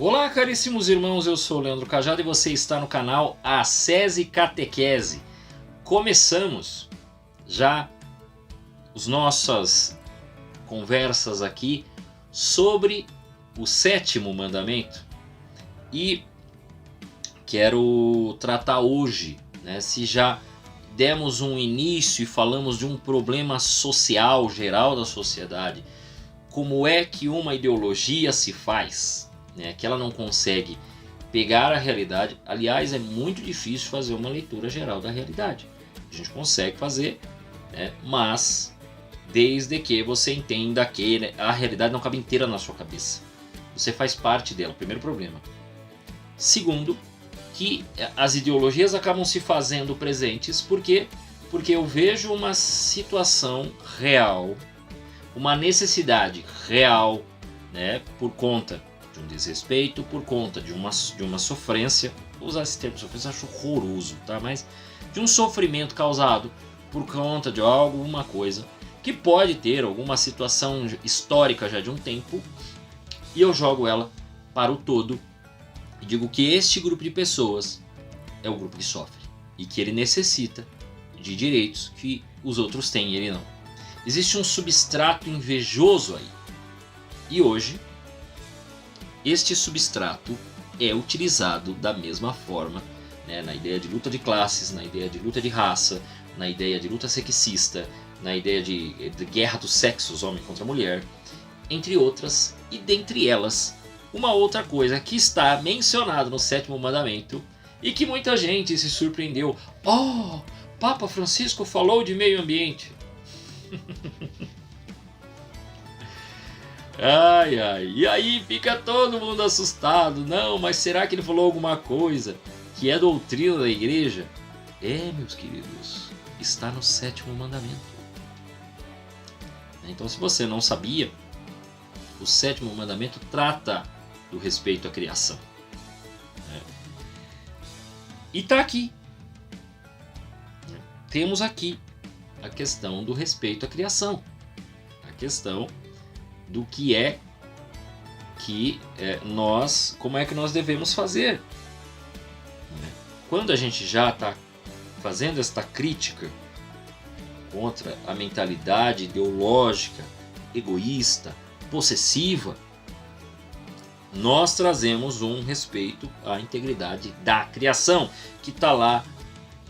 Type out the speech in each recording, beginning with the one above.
Olá, caríssimos irmãos, eu sou o Leandro Cajado e você está no canal Ascese Catequese. Começamos já as nossas conversas aqui sobre o 7º mandamento e quero tratar hoje, se já demos um início e falamos de um problema social geral da sociedade, como é que uma ideologia se faz, que ela não consegue pegar a realidade. Aliás, é muito difícil fazer uma leitura geral da realidade. A gente consegue fazer, mas desde que você entenda que a realidade não cabe inteira na sua cabeça. Você faz parte dela, primeiro problema. Segundo, que as ideologias acabam se fazendo presentes. Por quê? Porque eu vejo uma situação real, uma necessidade real, por conta de um desrespeito, por conta de uma sofrência. Vou usar esse termo sofrência, acho horroroso, tá? Mas de um sofrimento causado por conta de alguma coisa que pode ter alguma situação histórica já de um tempo, e eu jogo ela para o todo e digo que este grupo de pessoas é o grupo que sofre e que ele necessita de direitos que os outros têm e ele não. Existe um substrato invejoso aí. E hoje, este substrato é utilizado da mesma forma, na ideia de luta de classes, na ideia de luta de raça, na ideia de luta sexista, na ideia de guerra dos sexos, homem contra mulher, entre outras, e dentre elas, uma outra coisa que está mencionada no 7º mandamento e que muita gente se surpreendeu. Oh, Papa Francisco falou de meio ambiente. Ai, ai, e aí fica todo mundo assustado. Não, mas será que ele falou alguma coisa que é doutrina da igreja? Meus queridos, está no 7º mandamento. Então, se você não sabia, o 7º mandamento trata do respeito à criação. E está aqui. Temos aqui a questão do respeito à criação. A questão do que como é que nós devemos fazer. Quando a gente já está fazendo esta crítica contra a mentalidade ideológica, egoísta, possessiva, nós trazemos um respeito à integridade da criação, que está lá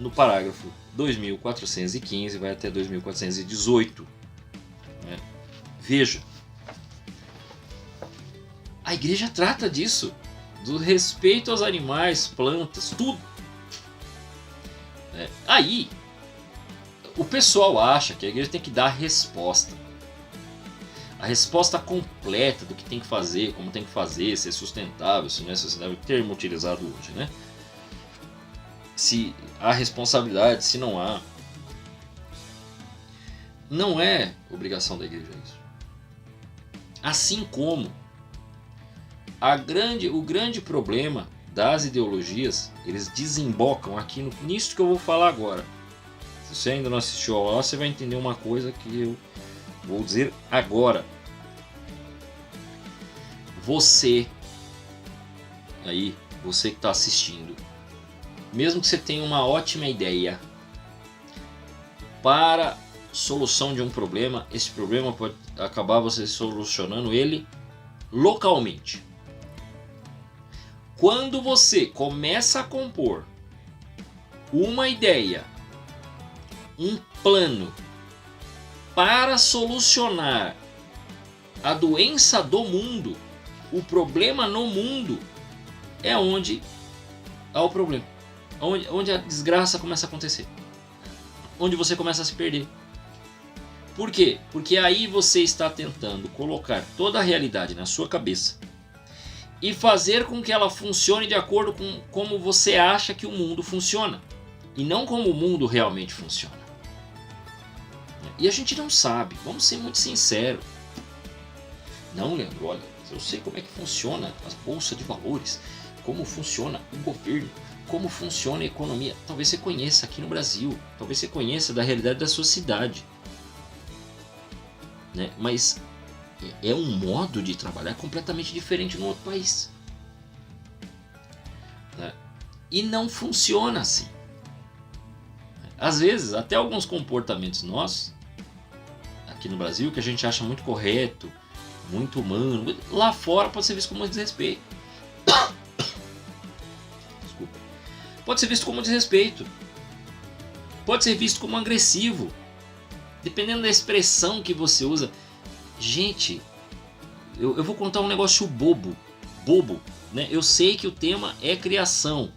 no parágrafo 2415, vai até 2418. Veja, a igreja trata disso, do respeito aos animais, plantas, tudo. Aí, o pessoal acha que a igreja tem que dar a resposta completa do que tem que fazer, como tem que fazer, se é sustentável, se não é sustentável, termo utilizado hoje, se há responsabilidade, se não há. Não é obrigação da igreja isso. Assim como o grande problema das ideologias, eles desembocam aqui nisso que eu vou falar agora. Se você ainda não assistiu ao aula, você vai entender uma coisa que eu vou dizer agora. Você que está assistindo, mesmo que você tenha uma ótima ideia para solução de um problema, esse problema pode acabar você solucionando ele localmente. Quando você começa a compor uma ideia, um plano para solucionar a doença do mundo, o problema no mundo, é onde há o problema, onde a desgraça começa a acontecer, onde você começa a se perder. Por quê? Porque aí você está tentando colocar toda a realidade na sua cabeça e fazer com que ela funcione de acordo com como você acha que o mundo funciona, e não como o mundo realmente funciona. E a gente não sabe, vamos ser muito sinceros. Não, Leandro, olha, eu sei como é que funciona a bolsa de valores, como funciona o governo, como funciona a economia. Talvez você conheça aqui no Brasil, talvez você conheça da realidade da sua cidade, mas é um modo de trabalhar completamente diferente no outro país. né? E não funciona assim. Às vezes, até alguns comportamentos nossos, aqui no Brasil, que a gente acha muito correto, muito humano, lá fora pode ser visto como desrespeito. Desculpa. Pode ser visto como desrespeito. Pode ser visto como agressivo. Dependendo da expressão que você usa. Gente, eu vou contar um negócio bobo, né? Eu sei que o tema é criação,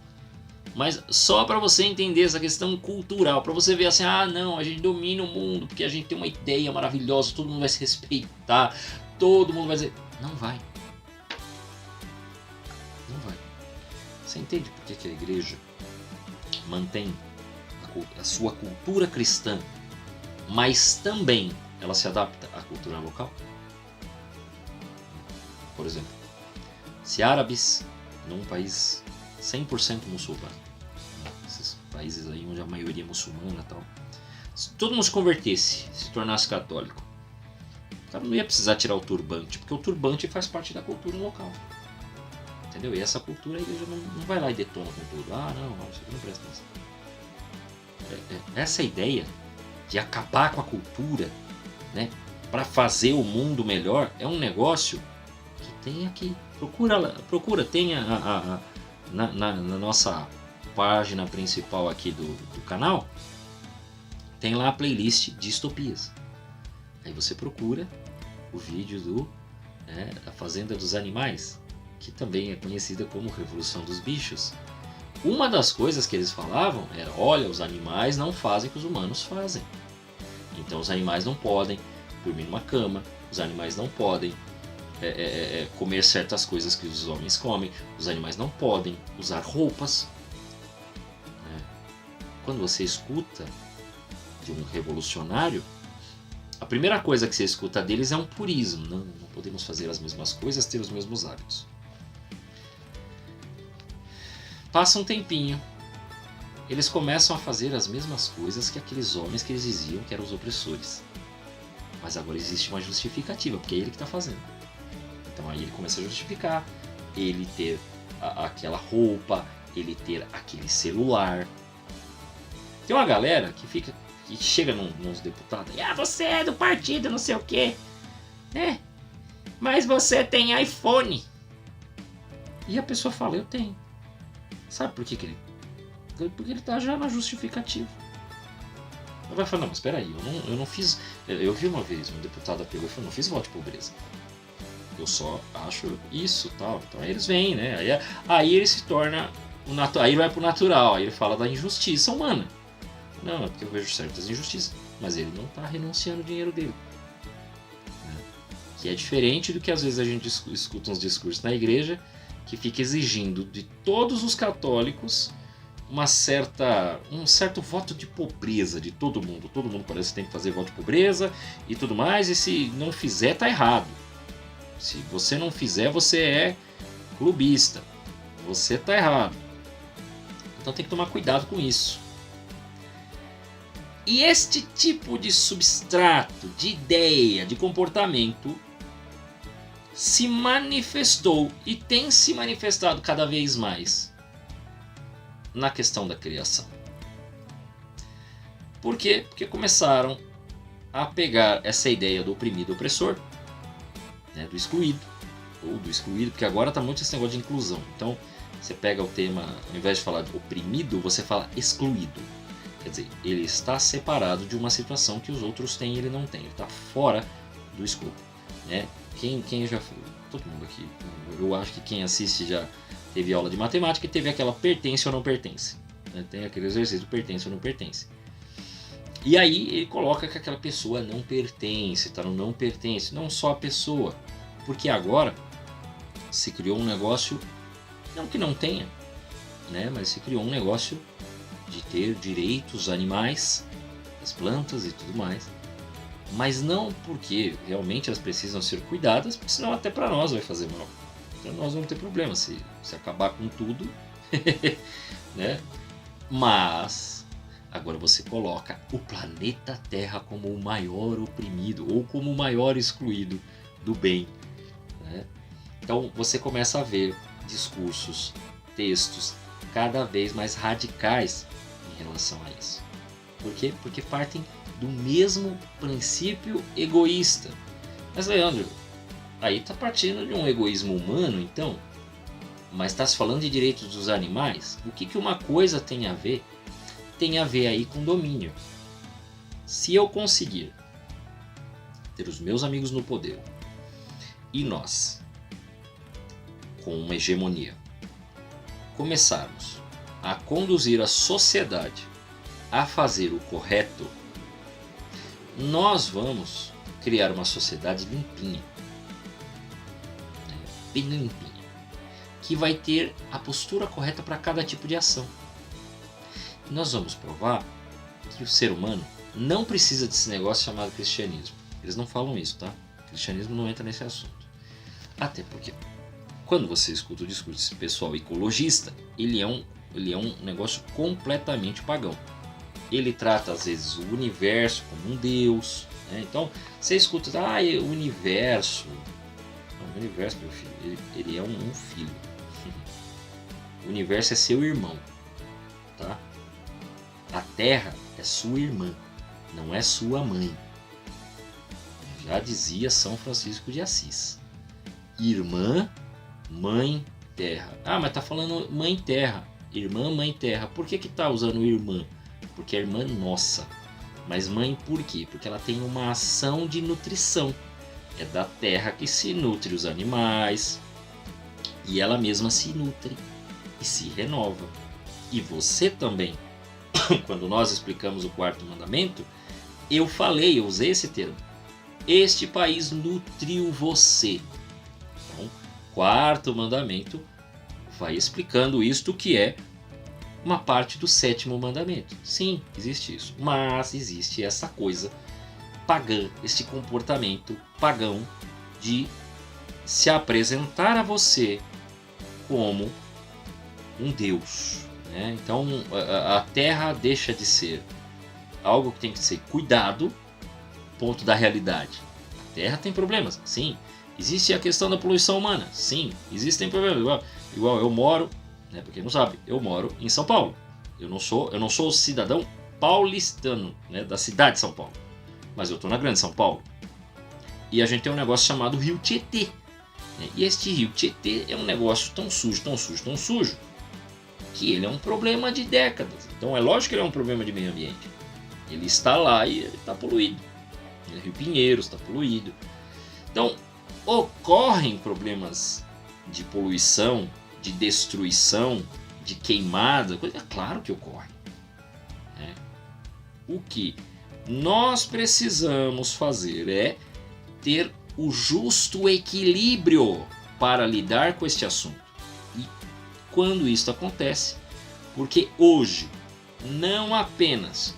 mas só para você entender essa questão cultural, para você ver assim, ah não, a gente domina o mundo porque a gente tem uma ideia maravilhosa, todo mundo vai se respeitar, todo mundo vai dizer, não vai. Você entende por que a igreja mantém a sua cultura cristã, mas também ela se adapta à cultura local? Por exemplo, se árabes num país 100% muçulmano, esses países aí onde a maioria é muçulmana e tal, se todo mundo se convertesse, se tornasse católico, o cara não ia precisar tirar o turbante, porque o turbante faz parte da cultura local. Entendeu? E essa cultura a igreja não vai lá e detona com tudo. Ah, não, isso aqui não presta atenção. Essa ideia de acabar com a cultura, né, para fazer o mundo melhor, é um negócio que tem aqui. Procura, tem na nossa página principal aqui do canal, tem lá a playlist Distopias. Aí você procura o vídeo da Fazenda dos Animais, que também é conhecida como Revolução dos Bichos. Uma das coisas que eles falavam era, olha, os animais não fazem o que os humanos fazem. Então os animais não podem dormir numa cama, os animais não podem comer certas coisas que os homens comem, os animais não podem usar roupas. Quando você escuta de um revolucionário, a primeira coisa que você escuta deles é um purismo. Não podemos fazer as mesmas coisas, ter os mesmos hábitos. Passa um tempinho, eles começam a fazer as mesmas coisas que aqueles homens que eles diziam que eram os opressores. Mas agora existe uma justificativa, porque é ele que está fazendo. Então aí ele começa a justificar, ele ter aquela roupa, ele ter aquele celular. Tem uma galera que chega nos deputados, você é do partido não sei o que, né? Mas você tem iPhone. E a pessoa fala, eu tenho. Sabe por que ele? Porque ele tá já na justificativa. Ele vai falar, não, mas espera aí, eu não fiz. Eu vi uma vez um deputado pegou e falou, não fiz voto de pobreza. Eu só acho isso, tal. Então aí eles vêm, né? Aí ele se torna aí ele vai pro natural, aí ele fala da injustiça humana. Não, é porque eu vejo certas injustiças, mas ele não tá renunciando o dinheiro dele. Que é diferente do que às vezes a gente escuta uns discursos na igreja que fica exigindo de todos os católicos um certo voto de pobreza de todo mundo. Todo mundo parece que tem que fazer voto de pobreza e tudo mais, e se não fizer, tá errado. Se você não fizer, você é clubista. Você tá errado. Então tem que tomar cuidado com isso. E este tipo de substrato, de ideia, de comportamento se manifestou e tem se manifestado cada vez mais na questão da criação. Por quê? Porque começaram a pegar essa ideia do oprimido opressor, né, do excluído, ou do excluído, porque agora está muito esse negócio de inclusão. Então você pega o tema, ao invés de falar de oprimido, você fala excluído. Quer dizer, ele está separado de uma situação que os outros têm e ele não tem. Ele está fora do escopo, né? Quem já... Todo mundo aqui, eu acho que quem assiste já teve aula de matemática e teve aquela pertence ou não pertence, né? Tem aquele exercício pertence ou não pertence. E aí ele coloca que aquela pessoa não pertence, tá no não pertence, não só a pessoa, porque agora se criou um negócio, não que não tenha, né? Mas se criou um negócio de ter direitos animais, as plantas e tudo mais. Mas não porque realmente elas precisam ser cuidadas, porque senão até para nós vai fazer mal. Então nós vamos ter problema se acabar com tudo, né? Mas agora você coloca o planeta Terra como o maior oprimido ou como o maior excluído do bem, né? Então você começa a ver discursos, textos cada vez mais radicais em relação a isso. Por quê? Porque partem do mesmo princípio egoísta. Mas, Leandro, aí está partindo de um egoísmo humano, então? Mas está se falando de direitos dos animais? O que uma coisa tem a ver? Tem a ver aí com domínio. Se eu conseguir ter os meus amigos no poder e nós, com uma hegemonia, começarmos a conduzir a sociedade a fazer o correto, nós vamos criar uma sociedade limpinha, bem limpinha, que vai ter a postura correta para cada tipo de ação. E nós vamos provar que o ser humano não precisa desse negócio chamado cristianismo. Eles não falam isso, tá? O cristianismo não entra nesse assunto. Até porque, quando você escuta o discurso desse pessoal ecologista, ele é um negócio completamente pagão. Ele trata, às vezes, o universo como um deus, né? Então, você escuta, o universo... Não, o universo, meu filho, ele é um filho. O universo é seu irmão, tá? A Terra é sua irmã, não é sua mãe. Já dizia São Francisco de Assis. Irmã, mãe, terra. Mas tá falando mãe terra. Irmã, mãe, terra. Por que tá usando irmã? Porque é irmã nossa. Mas mãe por quê? Porque ela tem uma ação de nutrição. É da terra que se nutre os animais. E ela mesma se nutre e se renova. E você também. Quando nós explicamos o quarto mandamento, eu usei esse termo. Este país nutriu você. Então, quarto mandamento vai explicando isto que é uma parte do sétimo mandamento. Sim, existe isso. Mas existe essa coisa pagã, este comportamento pagão de se apresentar a você como um Deus, né? Então a terra deixa de ser algo que tem que ser cuidado, ponto da realidade. A terra tem problemas, sim. Existe a questão da poluição humana, sim. Existem problemas. Igual eu moro, né, pra quem não sabe, eu moro em São Paulo. Eu não sou cidadão paulistano, né, da cidade de São Paulo. Mas eu estou na grande São Paulo. E a gente tem um negócio chamado Rio Tietê. E este Rio Tietê é um negócio tão sujo, tão sujo, tão sujo, que ele é um problema de décadas. Então é lógico que ele é um problema de meio ambiente. Ele está lá e ele está poluído. O Rio Pinheiros está poluído. Então ocorrem problemas de poluição, de destruição, de queimada. É claro que ocorre. Né? O que nós precisamos fazer é ter o justo equilíbrio para lidar com este assunto. E quando isso acontece, porque hoje não apenas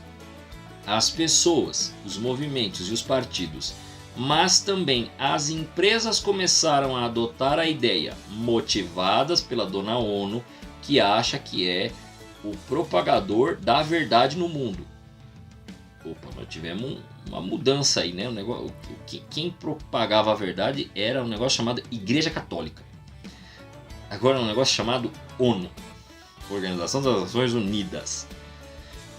as pessoas, os movimentos e os partidos, mas também as empresas começaram a adotar a ideia, motivadas pela dona ONU, que acha que é o propagador da verdade no mundo. Opa, nós tivemos uma mudança aí, né? O negócio, quem propagava a verdade era um negócio chamado Igreja Católica. Agora é um negócio chamado ONU, Organização das Nações Unidas.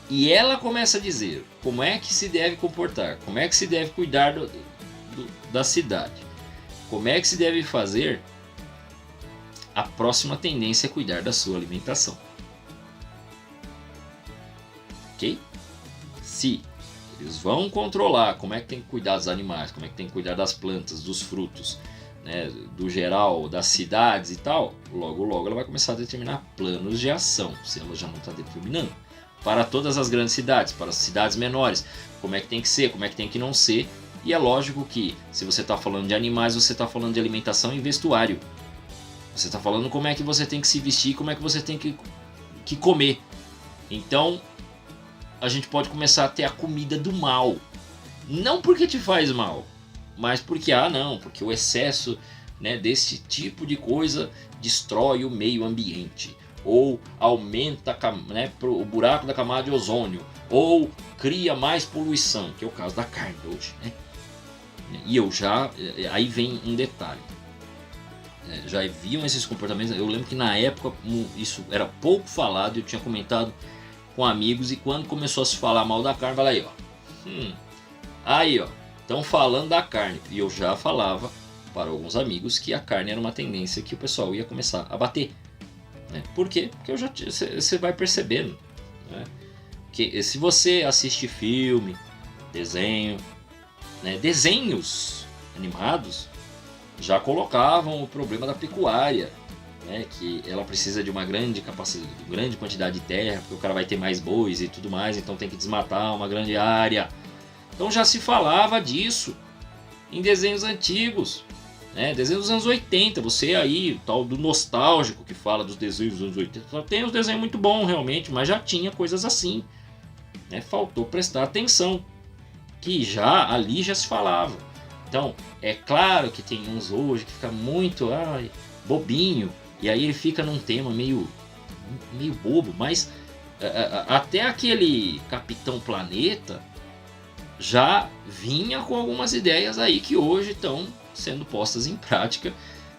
E ela começa a dizer como é que se deve comportar, como é que se deve cuidar da cidade, como é que se deve fazer. A próxima tendência é cuidar da sua alimentação. Ok? Se eles vão controlar como é que tem que cuidar dos animais, como é que tem que cuidar das plantas, dos frutos, né, do geral, das cidades e tal, logo ela vai começar a determinar planos de ação, se ela já não está determinando, para todas as grandes cidades, para as cidades menores, como é que tem que ser, como é que tem que não ser. E é lógico que se você está falando de animais, você está falando de alimentação e vestuário. Você está falando como é que você tem que se vestir, como é que você tem que comer. Então a gente pode começar a ter a comida do mal. Não porque te faz mal, mas porque, porque o excesso, né, desse tipo de coisa destrói o meio ambiente. Ou aumenta, né, o buraco da camada de ozônio. Ou cria mais poluição, que é o caso da carne hoje, né? E aí vem um detalhe. já viam esses comportamentos. Eu lembro que na época isso era pouco falado, eu tinha comentado com amigos, e quando começou a se falar mal da carne, fala aí ó, estão falando da carne. E eu já falava para alguns amigos que a carne era uma tendência que o pessoal ia começar a bater. Né? Por quê? Porque você vai percebendo, né? Que se você assiste filme, desenho, né? Desenhos animados já colocavam o problema da pecuária, né? Que ela precisa de uma grande capacidade, grande quantidade de terra, porque o cara vai ter mais bois e tudo mais, então tem que desmatar uma grande área. Então já se falava disso em desenhos antigos, né? Desenhos dos anos 80, você aí, o tal do nostálgico que fala dos desenhos dos anos 80, só tem os desenhos muito bons realmente, mas já tinha coisas assim, né? Faltou prestar atenção, que ali já se falava. Então, é claro que tem uns hoje que fica muito bobinho, e aí ele fica num tema meio bobo, mas até aquele Capitão Planeta já vinha com algumas ideias aí que hoje estão sendo postas em prática,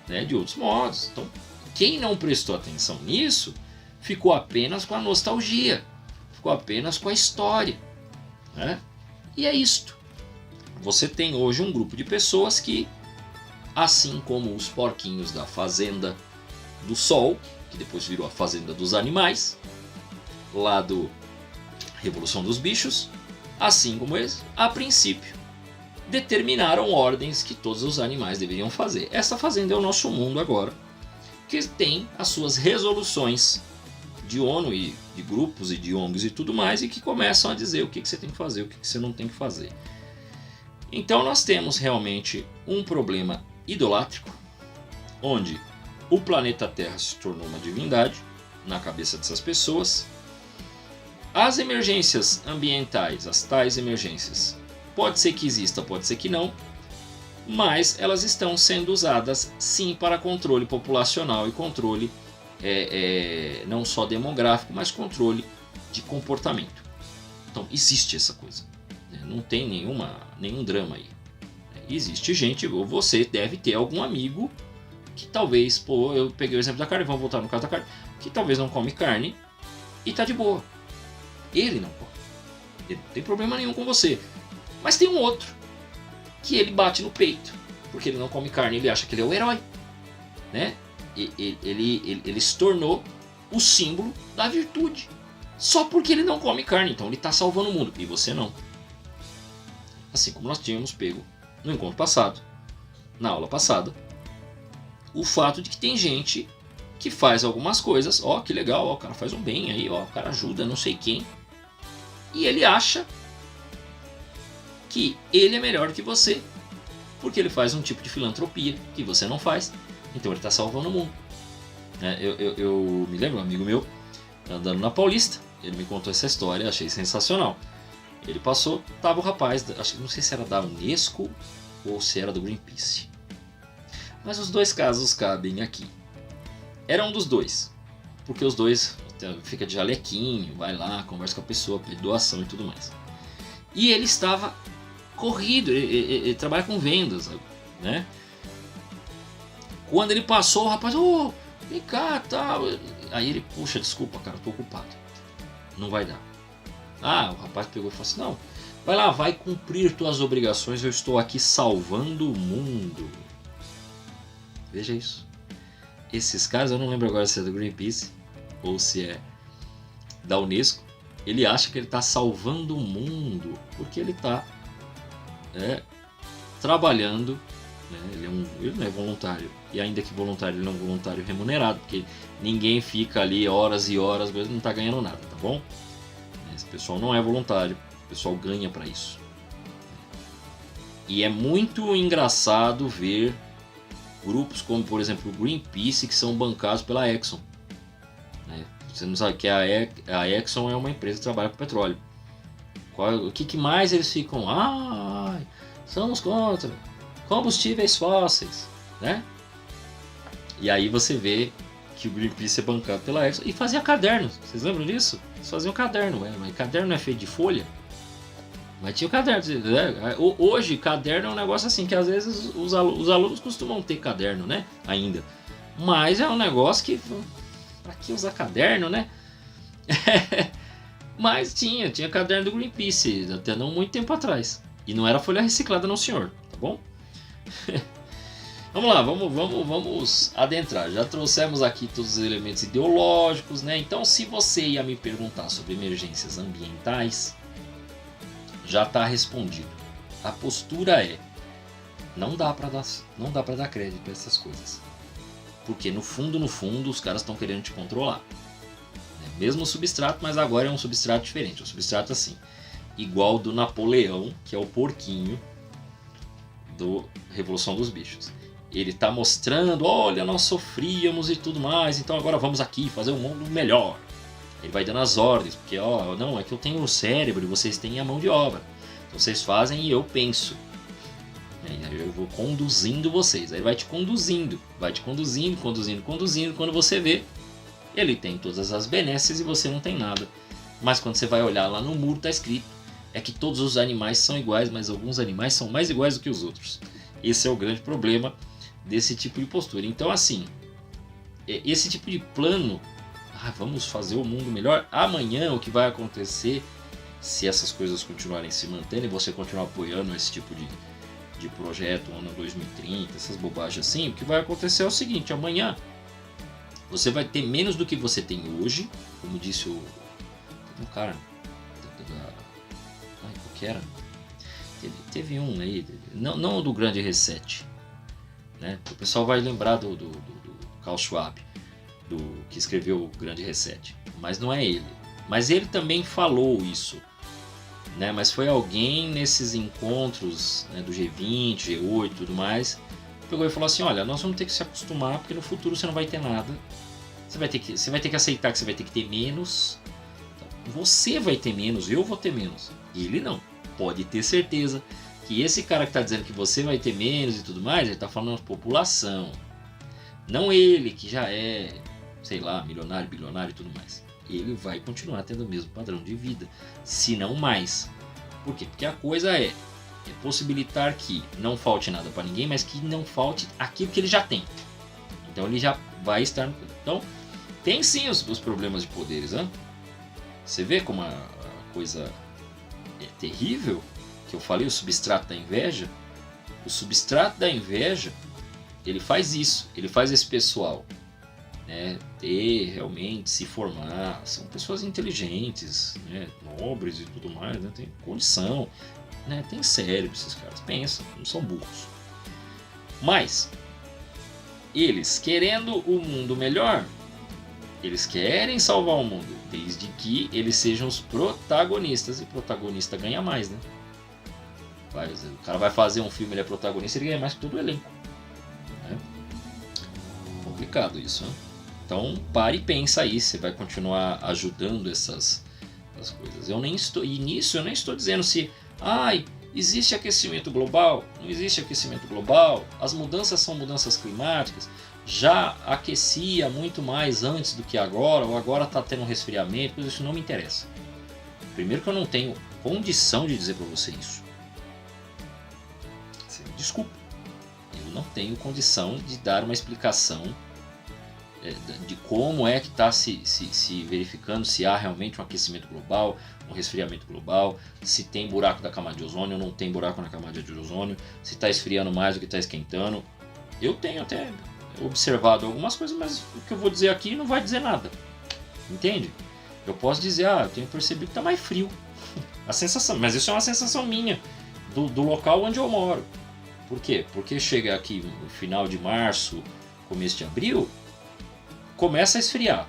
né, de outros modos. Então, quem não prestou atenção nisso ficou apenas com a nostalgia, ficou apenas com a história, né? E é isto. Você tem hoje um grupo de pessoas que, assim como os porquinhos da Fazenda do Sol, que depois virou a Fazenda dos Animais, lá do Revolução dos Bichos, assim como eles, a princípio, determinaram ordens que todos os animais deveriam fazer. Essa fazenda é o nosso mundo agora, que tem as suas resoluções de ONU e de grupos e de ONGs e tudo mais, e que começam a dizer o que você tem que fazer, o que você não tem que fazer. Então nós temos realmente um problema idolátrico, onde o planeta Terra se tornou uma divindade na cabeça dessas pessoas. As emergências ambientais, as tais emergências, pode ser que exista, pode ser que não, mas elas estão sendo usadas sim para controle populacional e controle não só demográfico, mas controle de comportamento. Então existe essa coisa, né? Não tem nenhum drama aí. Existe gente, ou você deve ter algum amigo que talvez, eu peguei o exemplo da carne, vamos voltar no caso da carne, que talvez não come carne e tá de boa. Ele não come, ele não tem problema nenhum com você. Mas tem um outro que ele bate no peito, porque ele não come carne, ele acha que ele é o herói, né? Ele se tornou o símbolo da virtude, só porque ele não come carne, então ele está salvando o mundo, e você não. Assim como nós tínhamos pego no encontro passado, na aula passada, o fato de que tem gente que faz algumas coisas, que legal, o cara faz um bem aí, o cara ajuda não sei quem, e ele acha que ele é melhor que você, porque ele faz um tipo de filantropia que você não faz, então ele está salvando o mundo. Eu me lembro, um amigo meu, andando na Paulista, ele me contou essa história, achei sensacional. Ele passou, tava o rapaz, não sei se era da Unesco ou se era do Greenpeace, mas os dois casos cabem aqui. Era um dos dois, porque os dois fica de jalequinho, vai lá, conversa com a pessoa, pede doação e tudo mais. E ele estava corrido, ele trabalha com vendas, né? Quando ele passou, o rapaz, vem cá, tal. Aí ele, puxa, desculpa, cara, eu tô ocupado, não vai dar. O rapaz pegou e falou assim, não, vai lá, vai cumprir tuas obrigações, eu estou aqui salvando o mundo. Veja isso. Esses caras, eu não lembro agora se é do Greenpeace ou se é da Unesco, ele acha que ele está salvando o mundo, porque ele está trabalhando, né? Ele não é voluntário, e ainda que voluntário, ele não é um voluntário remunerado, porque ninguém fica ali horas e horas, não está ganhando nada, tá bom? Esse pessoal não é voluntário, o pessoal ganha para isso. E é muito engraçado ver grupos como, por exemplo, o Greenpeace, que são bancados pela Exxon. Você não sabe que a Exxon é uma empresa que trabalha com petróleo. O que mais eles ficam? Somos contra combustíveis fósseis, né? E aí você vê que o Greenpeace é bancado pela Exxon e fazia cadernos. Vocês lembram disso? Eles faziam caderno, mas caderno não é feito de folha? Mas tinha o caderno. Né? Hoje, caderno é um negócio assim, que às vezes os alunos costumam ter caderno, né? Ainda. Mas é um negócio que... Pra que usar caderno, né? Mas tinha caderno do Greenpeace, até não muito tempo atrás. E não era folha reciclada não, senhor, tá bom? Vamos lá, vamos adentrar. Já trouxemos aqui todos os elementos ideológicos, né? Então, se você ia me perguntar sobre emergências ambientais, já está respondido. A postura é: não dá para dar crédito a essas coisas. Porque no fundo, os caras estão querendo te controlar. Mesmo substrato, mas agora é um substrato diferente. Um substrato assim, igual do Napoleão, que é o porquinho do Revolução dos Bichos. Ele está mostrando, olha, nós sofríamos e tudo mais, então agora vamos aqui fazer um mundo melhor. Ele vai dando as ordens, porque não, é que eu tenho o cérebro e vocês têm a mão de obra. Então vocês fazem e eu penso. Eu vou conduzindo vocês. Aí ele vai te conduzindo. Quando você vê, ele tem todas as benesses e você não tem nada. Mas quando você vai olhar lá no muro, está escrito é que todos os animais são iguais, mas alguns animais são mais iguais do que os outros. Esse é o grande problema desse tipo de postura. Então, assim, esse tipo de plano, vamos fazer o mundo melhor. Amanhã, o que vai acontecer, se essas coisas continuarem se mantendo e você continuar apoiando esse tipo de projeto, ano 2030, essas bobagens assim, o que vai acontecer é o seguinte: amanhã você vai ter menos do que você tem hoje, como disse um cara qual que era? Teve um aí, não do grande reset, né? O pessoal vai lembrar do Klaus Schwab, que escreveu o grande reset, mas não é ele. Mas ele também falou isso, né? Mas foi alguém nesses encontros, né, do G20, G8 e tudo mais, pegou e falou assim: olha, nós vamos ter que se acostumar, porque no futuro você não vai ter nada. Você vai ter que aceitar que você vai ter que ter menos. Você vai ter menos, eu vou ter menos. E ele não. Pode ter certeza que esse cara que está dizendo que você vai ter menos e tudo mais, ele está falando da população. Não ele, que já é, sei lá, milionário, bilionário e tudo mais. Ele vai continuar tendo o mesmo padrão de vida, se não mais. Por quê? Porque a coisa é possibilitar que não falte nada para ninguém, mas que não falte aquilo que ele já tem. Então ele já vai estar... Então, tem sim os problemas de poderes, né? Você vê como a coisa é terrível, que eu falei, o substrato da inveja. O substrato da inveja, ele faz isso, ele faz esse pessoal, né, ter realmente, se formar, são pessoas inteligentes, né, nobres e tudo mais, né, tem condição, né, tem cérebro, esses caras pensam, não são burros. Mas eles, querendo o mundo melhor, eles querem salvar o mundo, desde que eles sejam os protagonistas, e protagonista ganha mais, né? O cara vai fazer um filme, ele é protagonista, ele ganha mais que todo o elenco, né? Complicado isso, né? Então pare e pensa aí, você vai continuar ajudando essas coisas. E nisso eu nem estou dizendo se existe aquecimento global, não existe aquecimento global, as mudanças são mudanças climáticas, já aquecia muito mais antes do que agora, ou agora está tendo um resfriamento, isso não me interessa. Primeiro que eu não tenho condição de dizer para você isso. Desculpa, eu não tenho condição de dar uma explicação de como é que está se verificando se há realmente um aquecimento global, um resfriamento global, se tem buraco da camada de ozônio ou não tem buraco na camada de ozônio, se está esfriando mais do que está esquentando. Eu tenho até observado algumas coisas, mas o que eu vou dizer aqui não vai dizer nada, entende? Eu posso dizer, eu tenho percebido que está mais frio, a sensação, mas isso é uma sensação minha, do local onde eu moro. Por quê? Porque chega aqui no final de março, começo de abril, começa a esfriar,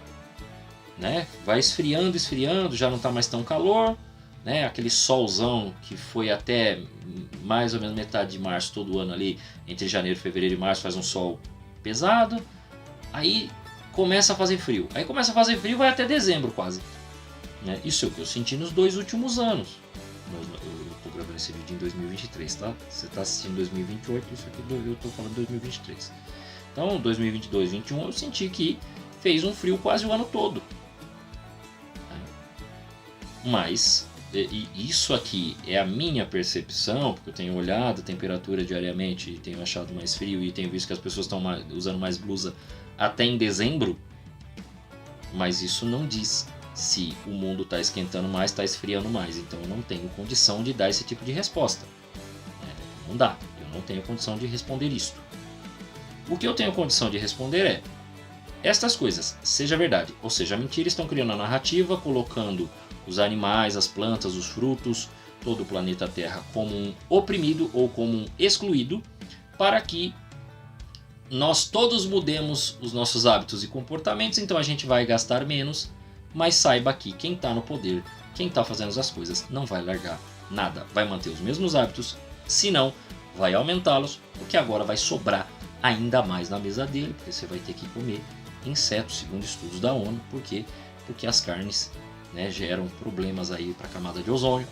né? Vai esfriando, já não está mais tão calor, né? Aquele solzão que foi até mais ou menos metade de março todo ano ali, entre janeiro, fevereiro e março faz um sol pesado, aí começa a fazer frio, vai até dezembro quase, né? Isso é o que eu senti nos 2 últimos anos. Eu estou gravando esse vídeo em 2023, tá? Você está assistindo em 2028, isso aqui eu estou falando em 2023. Então, 2022, 2021, eu senti que fez um frio quase o ano todo. Mas e isso aqui é a minha percepção, porque eu tenho olhado a temperatura diariamente e tenho achado mais frio e tenho visto que as pessoas estão usando mais blusa até em dezembro, mas isso não diz se o mundo está esquentando mais, está esfriando mais, então eu não tenho condição de dar esse tipo de resposta. Não dá, eu não tenho condição de responder isto. O que eu tenho condição de responder é: estas coisas, seja verdade ou seja mentira, estão criando a narrativa, colocando os animais, as plantas, os frutos, todo o planeta Terra como um oprimido ou como um excluído, para que nós todos mudemos os nossos hábitos e comportamentos. Então a gente vai gastar menos, mas saiba que quem está no poder, quem está fazendo as coisas, não vai largar nada, vai manter os mesmos hábitos, se não, vai aumentá-los, porque agora vai sobrar ainda mais na mesa dele, porque você vai ter que comer insetos, segundo estudos da ONU. Por quê? Porque as carnes, né, geram problemas aí para a camada de ozônio.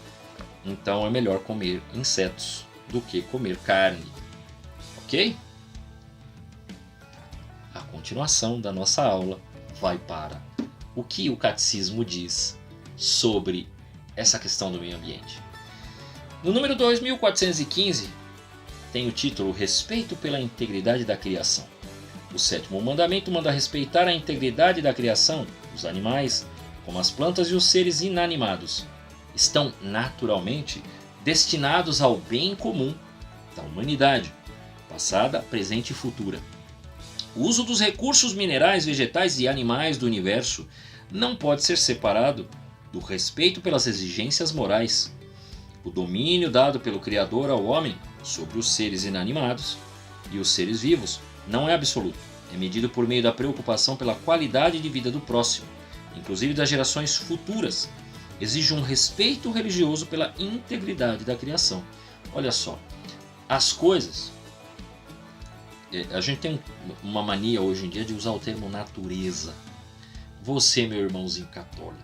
Então é melhor comer insetos do que comer carne. Ok? A continuação da nossa aula vai para o que o catecismo diz sobre essa questão do meio ambiente. No número 2415 tem o título Respeito pela integridade da criação. O 7º mandamento manda respeitar a integridade da criação. Os animais, como as plantas e os seres inanimados, estão naturalmente destinados ao bem comum da humanidade, passada, presente e futura. O uso dos recursos minerais, vegetais e animais do universo não pode ser separado do respeito pelas exigências morais. O domínio dado pelo Criador ao homem sobre os seres inanimados e os seres vivos não é absoluto. É medido por meio da preocupação pela qualidade de vida do próximo, inclusive das gerações futuras. Exige um respeito religioso pela integridade da criação. Olha só, as coisas... A gente tem uma mania hoje em dia de usar o termo natureza. Você, meu irmãozinho católico,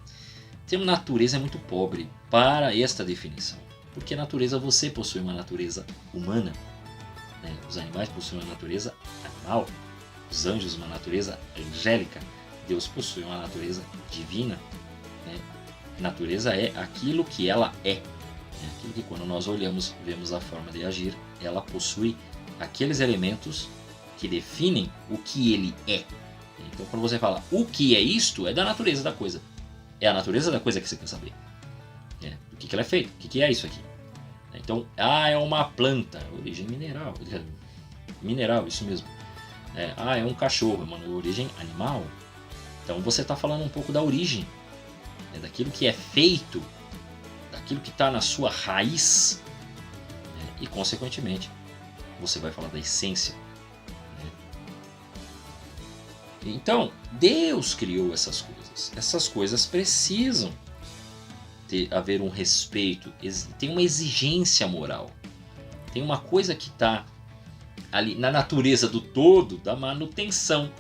o termo natureza é muito pobre para esta definição. Porque natureza, você possui uma natureza humana, né? Os animais possuem uma natureza animal, os anjos uma natureza angélica, Deus possui uma natureza divina, né? Natureza é aquilo que ela é, aquilo que quando nós olhamos, vemos a forma de agir, ela possui aqueles elementos que definem o que ele é. Então quando você fala o que é isto, é da natureza da coisa. É a natureza da coisa que você quer saber. Do que ela é feita, o que é isso aqui. Então, é uma planta, origem mineral. Mineral, isso mesmo. É um cachorro, mano, origem animal. Então você está falando um pouco da origem, daquilo que é feito, daquilo que está na sua raiz, e consequentemente você vai falar da essência. Então, Deus criou essas coisas. Essas coisas precisam haver um respeito, tem uma exigência moral. Tem uma coisa que está ali na natureza do todo, da manutenção,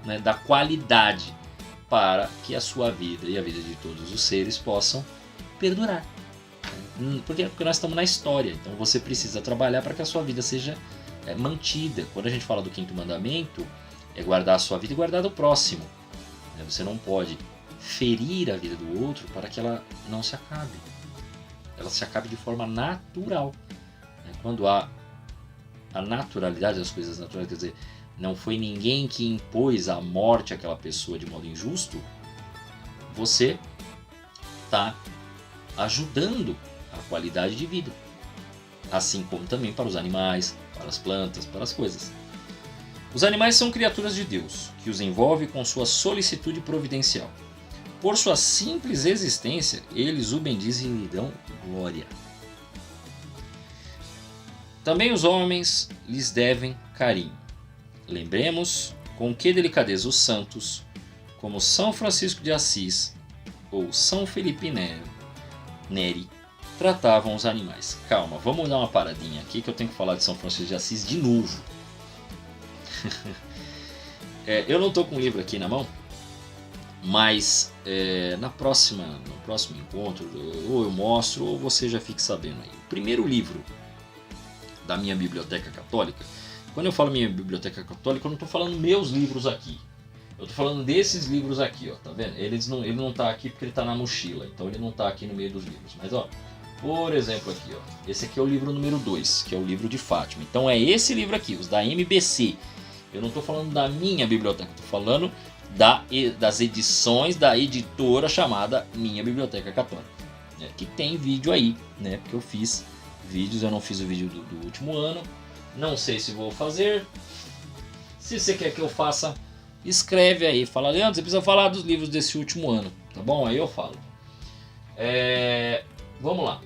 né, da qualidade, para que a sua vida e a vida de todos os seres possam perdurar. Porque nós estamos na história, então você precisa trabalhar para que a sua vida seja mantida. Quando a gente fala do 5º mandamento, é guardar a sua vida e guardar do próximo. Você não pode ferir a vida do outro para que ela não se acabe. Ela se acabe de forma natural. Quando há a naturalidade das coisas naturais, quer dizer, não foi ninguém que impôs a morte àquela pessoa de modo injusto, você está ajudando a qualidade de vida. Assim como também para os animais, para as plantas, para as coisas. Os animais são criaturas de Deus, que os envolve com sua solicitude providencial. Por sua simples existência, eles o bendizem e lhe dão glória. Também os homens lhes devem carinho. Lembremos com que delicadeza os santos, como São Francisco de Assis ou São Felipe Neri, tratavam os animais. Calma, vamos dar uma paradinha aqui que eu tenho que falar de São Francisco de Assis de novo. Eu não estou com o livro aqui na mão, mas no próximo encontro ou eu mostro ou você já fique sabendo aí. O primeiro livro da minha biblioteca católica, quando eu falo minha biblioteca católica, eu não estou falando meus livros aqui. Eu tô falando desses livros aqui, ó, tá vendo? Ele não tá aqui porque ele tá na mochila, então ele não tá aqui no meio dos livros. Mas ó, por exemplo aqui, ó, esse aqui é o livro número 2, que é o livro de Fátima. Então é esse livro aqui, os da MBC. Eu não tô falando da minha biblioteca, tô falando das edições da editora chamada Minha Biblioteca Católica, né? Que tem vídeo aí, né? Porque eu fiz vídeos, eu não fiz o vídeo do último ano. Não sei se vou fazer. Se você quer que eu faça, escreve aí, fala: Leandro, você precisa falar dos livros desse último ano, tá bom? Aí eu falo. Vamos lá.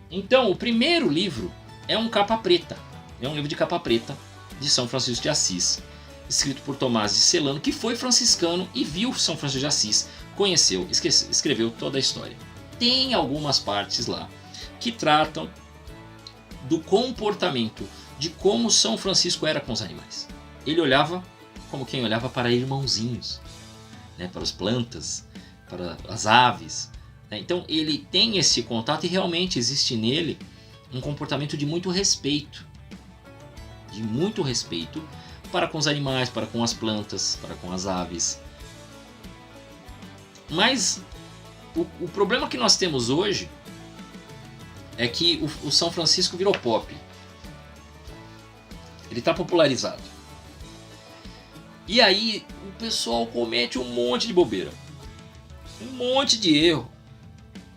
Então, o primeiro livro é um capa preta. É um livro de capa preta de São Francisco de Assis, escrito por Tomás de Celano, que foi franciscano e viu São Francisco de Assis, conheceu, escreveu toda a história. Tem algumas partes lá que tratam do comportamento, de como São Francisco era com os animais. Ele olhava como quem olhava para irmãozinhos, né, para as plantas, para as aves. Né? Então ele tem esse contato e realmente existe nele um comportamento de muito respeito. De muito respeito para com os animais, para com as plantas, para com as aves. Mas o problema que nós temos hoje é que o São Francisco virou pop. Ele está popularizado. E aí o pessoal comete um monte de bobeira. Um monte de erro.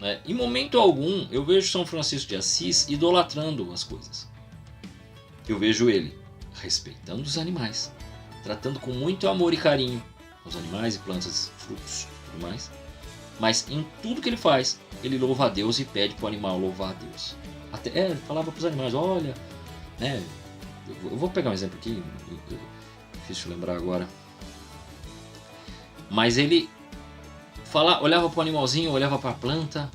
Né? Em momento algum eu vejo São Francisco de Assis idolatrando as coisas. Eu vejo ele respeitando os animais, tratando com muito amor e carinho os animais e plantas, frutos e tudo mais. Mas em tudo que ele faz, ele louva a Deus e pede para o animal louvar a Deus. Até ele falava para os animais: olha, né, eu vou pegar um exemplo aqui, difícil lembrar agora. Mas ele olhava para o animalzinho, olhava para a planta,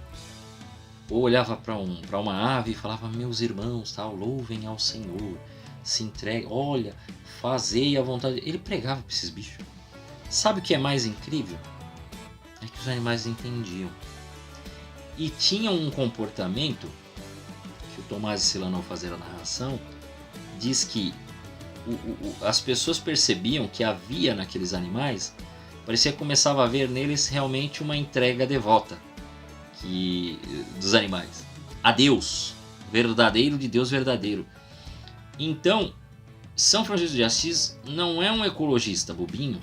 ou olhava para uma ave e falava: meus irmãos, tal, louvem ao Senhor, se entreguem, olha, fazei a vontade. Ele pregava para esses bichos. Sabe o que é mais incrível? É que os animais entendiam. E tinham um comportamento que o Tomás de Celano, ao fazer a narração, diz que as pessoas percebiam que havia naqueles animais, parecia que começava a ver neles realmente uma entrega devota dos animais a Deus verdadeiro, de Deus verdadeiro. Então São Francisco de Assis não é um ecologista bobinho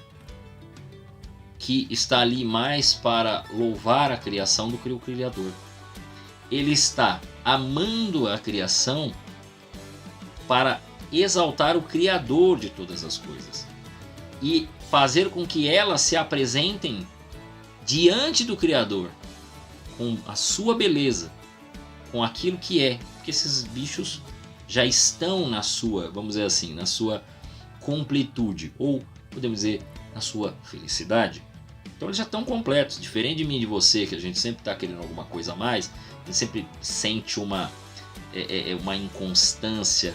que está ali mais para louvar a criação do que o Criador. Ele está amando a criação para exaltar o Criador de todas as coisas e fazer com que elas se apresentem diante do Criador com a sua beleza, com aquilo que é, porque esses bichos já estão na sua, vamos dizer assim, na sua completude, ou podemos dizer, na sua felicidade. Então eles já estão completos, diferente de mim e de você, que a gente sempre está querendo alguma coisa a mais, a gente sempre sente uma inconstância,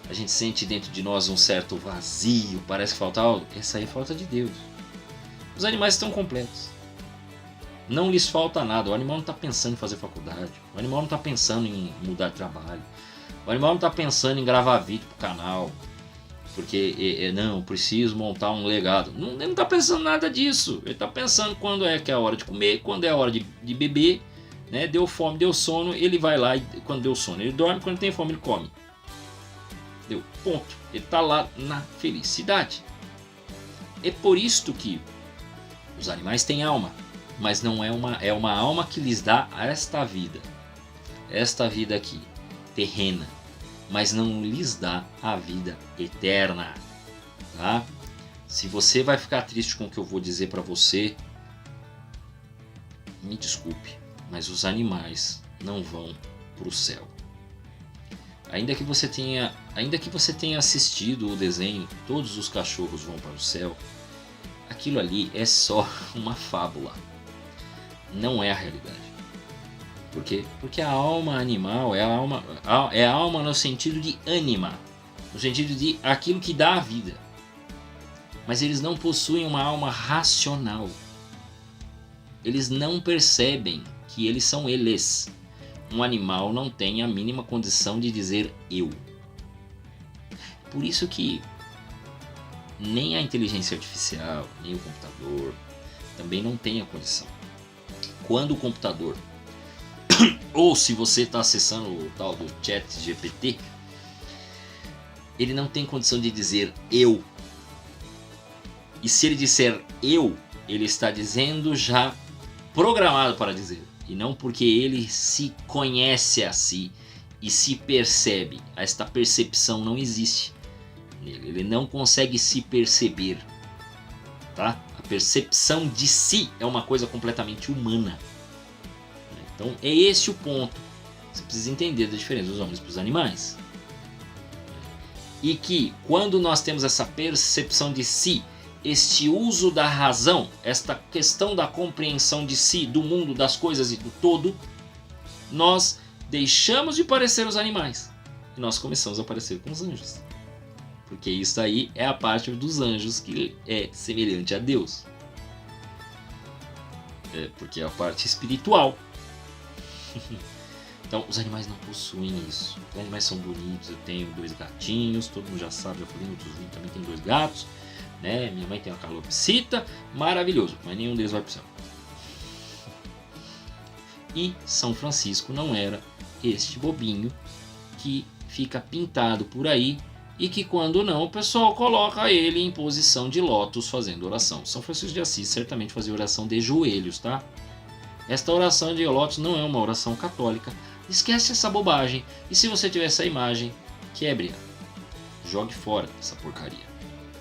a gente sente dentro de nós um certo vazio, parece que falta algo. Essa aí é falta de Deus. Os animais estão completos. Não lhes falta nada. O animal não está pensando em fazer faculdade. O animal não está pensando em mudar de trabalho. O animal não está pensando em gravar vídeo para o canal. Porque, não, preciso montar um legado. Não, ele não está pensando nada disso. Ele está pensando quando é que é a hora de comer, quando é a hora de beber. Né? Deu fome, deu sono, ele vai lá e quando deu sono ele dorme, quando tem fome ele come. Deu, ponto. Ele está lá na felicidade. É por isto que os animais têm alma, mas não é uma alma que lhes dá esta vida aqui, terrena, mas não lhes dá a vida eterna, tá? Se você vai ficar triste com o que eu vou dizer para você, me desculpe, mas os animais não vão para o céu. Ainda que você tenha assistido o desenho Todos os Cachorros Vão para o Céu, aquilo ali é só uma fábula, não é a realidade. Por quê? Porque a alma animal é a alma no sentido de ânima, no sentido de aquilo que dá a vida. Mas eles não possuem uma alma racional. Eles não percebem que eles são eles. Um animal não tem a mínima condição de dizer eu. Por isso que nem a inteligência artificial, nem o computador também não tem a condição. Quando o computador, ou se você está acessando o tal do ChatGPT, ele não tem condição de dizer eu. E se ele disser eu, ele está dizendo já programado para dizer. E não porque ele se conhece a si e se percebe. Esta percepção não existe nele. Ele não consegue se perceber. Tá? A percepção de si é uma coisa completamente humana. Então é esse o ponto. Você precisa entender da diferença dos homens para os animais. E que quando nós temos essa percepção de si, este uso da razão, esta questão da compreensão de si, do mundo, das coisas e do todo, nós deixamos de parecer os animais e nós começamos a parecer com os anjos. Porque isso aí é a parte dos anjos que é semelhante a Deus. Porque é a parte espiritual. Então, os animais não possuem isso. Os animais são bonitos. Eu tenho 2 gatinhos, todo mundo já sabe, eu falei em outros vídeos, também tem 2 gatos. Né? Minha mãe tem uma calopsita, maravilhoso, mas nenhum deles vai pro céu. E São Francisco não era este bobinho que fica pintado por aí e que quando não, o pessoal coloca ele em posição de lótus fazendo oração. São Francisco de Assis certamente fazia oração de joelhos, tá? Esta oração de lótus não é uma oração católica. Esquece essa bobagem. E se você tiver essa imagem, quebre-a. Jogue fora essa porcaria.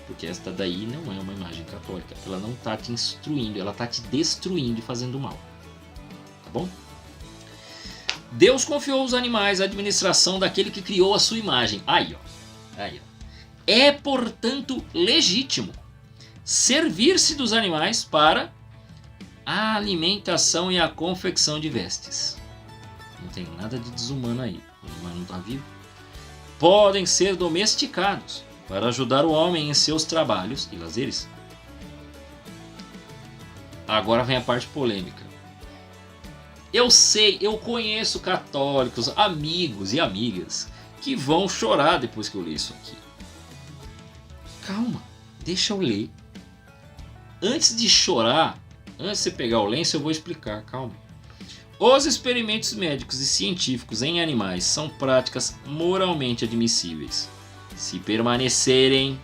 Porque esta daí não é uma imagem católica. Ela não está te instruindo, ela está te destruindo e fazendo mal. Tá bom? Deus confiou aos animais a administração daquele que criou a sua imagem. Aí, ó. Aí, ó. É, portanto, legítimo servir-se dos animais para a alimentação e a confecção de vestes. Não tem nada de desumano aí. O animal não está vivo. Podem ser domesticados para ajudar o homem em seus trabalhos e lazeres. Agora vem a parte polêmica. Eu sei, eu conheço católicos, amigos e amigas que vão chorar depois que eu ler isso aqui. Calma, deixa eu ler. Antes de chorar, antes de você pegar o lenço, eu vou explicar, calma. Os experimentos médicos e científicos em animais são práticas moralmente admissíveis, se permanecerem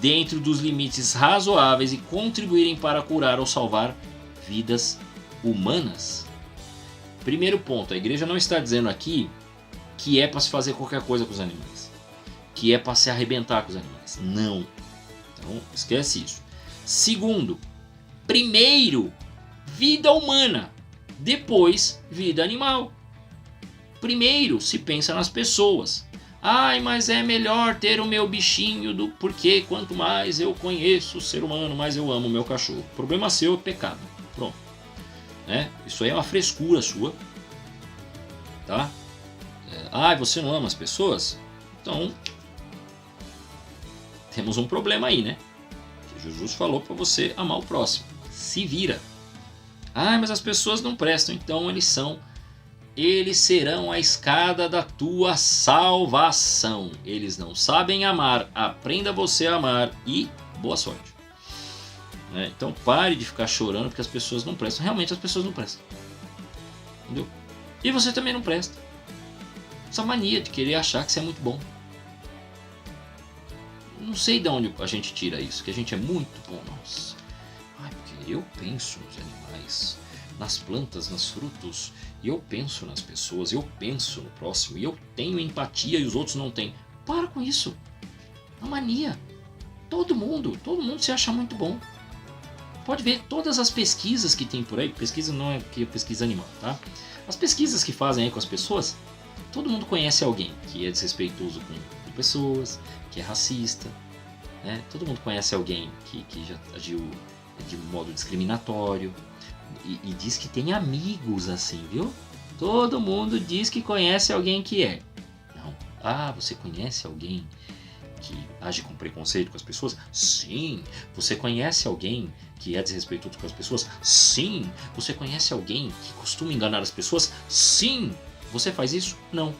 dentro dos limites razoáveis e contribuírem para curar ou salvar vidas humanas. Primeiro ponto, a igreja não está dizendo aqui que é para se fazer qualquer coisa com os animais, que é para se arrebentar com os animais. Não. Então, esquece isso. Segundo, primeiro, vida humana, depois, vida animal. Primeiro, se pensa nas pessoas. Ai, mas é melhor ter o meu bichinho, porque quanto mais eu conheço o ser humano, mais eu amo o meu cachorro. Problema seu é pecado. Pronto. Né? Isso aí é uma frescura sua. Tá? Você não ama as pessoas? Então, temos um problema aí, né? Que Jesus falou para você amar o próximo. Se vira. Mas as pessoas não prestam, então eles serão a escada da tua salvação. Eles não sabem amar, aprenda você a amar e boa sorte. Então pare de ficar chorando porque as pessoas não prestam. Realmente as pessoas não prestam. Entendeu? E você também não presta. Essa mania de querer achar que você é muito bom. Não sei de onde a gente tira isso, que a gente é muito bom. Nossa. Porque eu penso nos animais, nas plantas, nos frutos, e eu penso nas pessoas, eu penso no próximo, e eu tenho empatia e os outros não têm. Para com isso. É uma mania. Todo mundo se acha muito bom. Pode ver todas as pesquisas que tem por aí. Pesquisa não é que pesquisa animal, tá? As pesquisas que fazem aí com as pessoas, todo mundo conhece alguém que é desrespeitoso com pessoas, que é racista, né? Todo mundo conhece alguém que já agiu de modo discriminatório e diz que tem amigos assim, viu? Todo mundo diz que conhece alguém que é. Não. Você conhece alguém que age com preconceito com as pessoas? Sim. Você conhece alguém que é desrespeitoso com as pessoas? Sim. Você conhece alguém que costuma enganar as pessoas? Sim. Você faz isso? Não.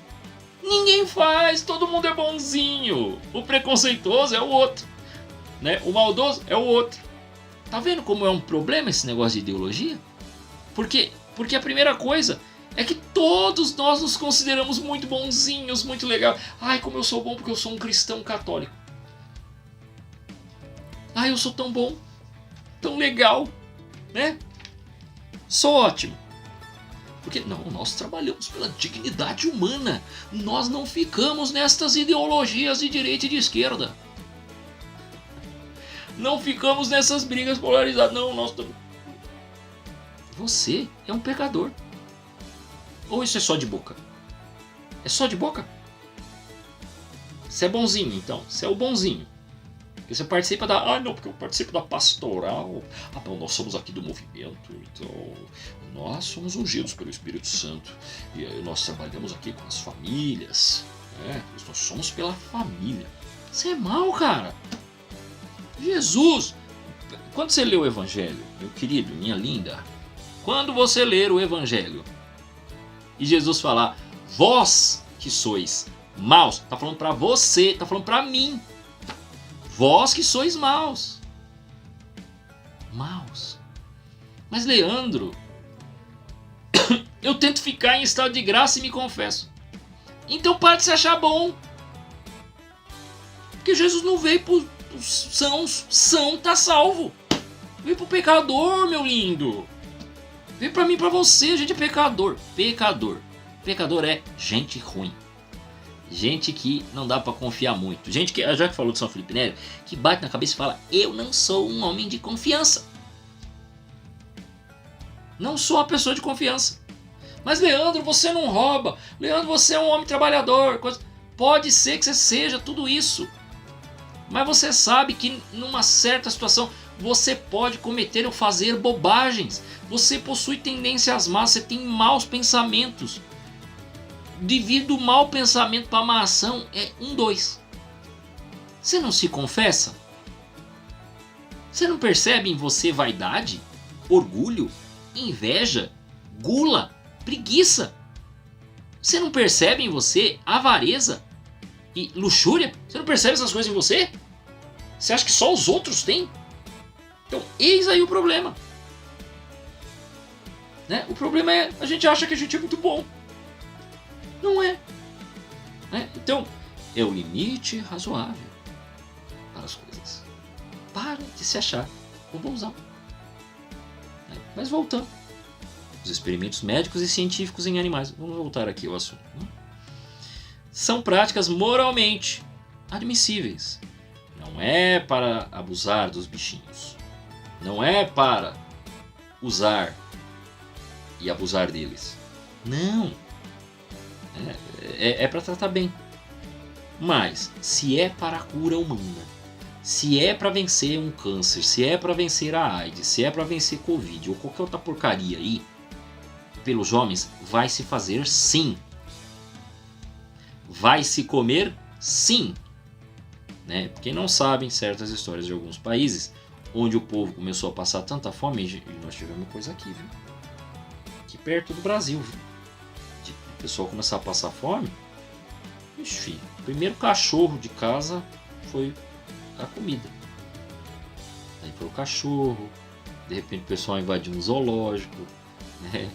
Ninguém faz, todo mundo é bonzinho. O preconceituoso é o outro. né? O maldoso é o outro. Tá vendo como é um problema esse negócio de ideologia? Porque a primeira coisa é que todos nós nos consideramos muito bonzinhos, muito legal. Ai, como eu sou bom porque eu sou um cristão católico. Ai, eu sou tão bom, tão legal, né? Sou ótimo. Porque não, nós trabalhamos pela dignidade humana. Nós não ficamos nestas ideologias de direita e de esquerda. Não ficamos nessas brigas polarizadas. Não, nós estamos... Você é um pecador. Ou isso é só de boca? É só de boca? Você é bonzinho, então. Você é o bonzinho. Porque você participa da... Ah, não, porque eu participo da pastoral. Ah, não, nós somos aqui do movimento. Então, nós somos ungidos pelo Espírito Santo. E aí nós trabalhamos aqui com as famílias. Né? Nós somos pela família. Você é mau, cara. Jesus! Quando você lê o Evangelho, meu querido, minha linda, quando você ler o Evangelho e Jesus falar, vós que sois maus, tá falando pra você, tá falando pra mim. Vós que sois maus. Maus. Mas Leandro, eu tento ficar em estado de graça e me confesso. Então para de se achar bom. Porque Jesus não veio pro são tá salvo. Veio pro pecador, meu lindo. Veio pra mim e pra você, a gente é pecador. Pecador é gente ruim. Gente que não dá pra confiar muito. Gente que, já que falou de São Felipe Neri, que bate na cabeça e fala, eu não sou um homem de confiança. Não sou uma pessoa de confiança. Mas Leandro, você não rouba. Leandro, você é um homem trabalhador. Pode ser que você seja tudo isso. Mas você sabe que numa certa situação você pode cometer ou fazer bobagens. Você possui tendências más, você tem maus pensamentos. Devido do mau pensamento para a má ação é 2. Você não se confessa? Você não percebe em você vaidade, orgulho, inveja, gula, preguiça? Você não percebe em você avareza e luxúria? Você não percebe essas coisas em você? Você acha que só os outros têm? Então, eis aí o problema. Né? O problema é a gente acha que a gente é muito bom. Não é. Né? Então, é o limite razoável para as coisas. Para de se achar o bonzão. Né? Mas voltando. Os experimentos médicos e científicos em animais. Vamos voltar aqui ao assunto. Né? São práticas moralmente admissíveis. Não é para abusar dos bichinhos. Não é para usar e abusar deles. Não. É para tratar bem. Mas, se é para a cura humana, se é para vencer um câncer, se é para vencer a AIDS, se é para vencer Covid ou qualquer outra porcaria aí, pelos homens, vai se fazer sim. Vai se comer sim. Né? Quem não sabe, certas histórias de alguns países, onde o povo começou a passar tanta fome, e nós tivemos coisa aqui, viu? Aqui perto do Brasil, viu? O pessoal começar a passar fome, ixi, o primeiro cachorro de casa foi a comida. Aí foi o cachorro, de repente o pessoal invadiu um zoológico, né?